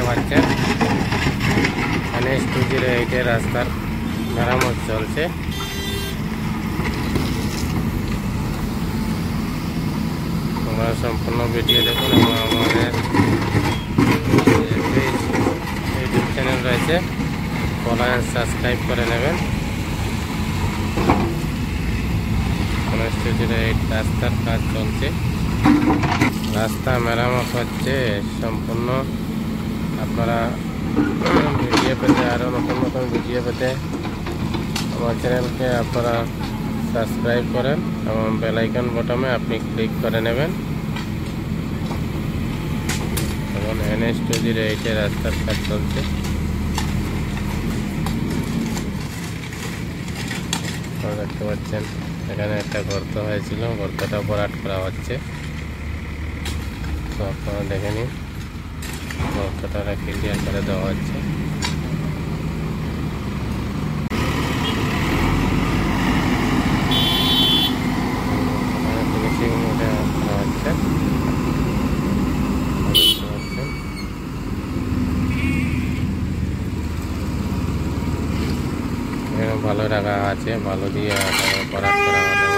পাচ্ছেন NH-208 এর রাস্তার মেরামত চলছে। তোমরা সম্পূর্ণ ভিডিও দেখুন এবং আমাদের ইউটিউব চ্যানেল রয়েছে, ফলো অ্যান্ড সাবস্ক্রাইব করে নেবেন। NH-208 রাস্তার কাজ চলছে, রাস্তা মেরামত হচ্ছে সম্পূর্ণ। আপনারা ভিডিও পেতে, আরও নতুন নতুন ভিডিও পেতে আমার চ্যানেলকে আপনারা সাবস্ক্রাইব করেন এবং বেল আইকন বটমে আপনি ক্লিক করে নেবেন। এবং NH-208 এর রাস্তার কাজ চলছে। দেখতে পাচ্ছেন এখানে একটা গর্ত হয়েছিল, গর্তটা ভরাট করা হচ্ছে। তো আপনারা দেখে নিন, গর্তটা ক্লিয়ার করে দেওয়া হচ্ছে। ফিনিশিং করা হচ্ছে। এখানে ভালো রাখা আছে, ভালো দিয়ে ভরাট করা হবে।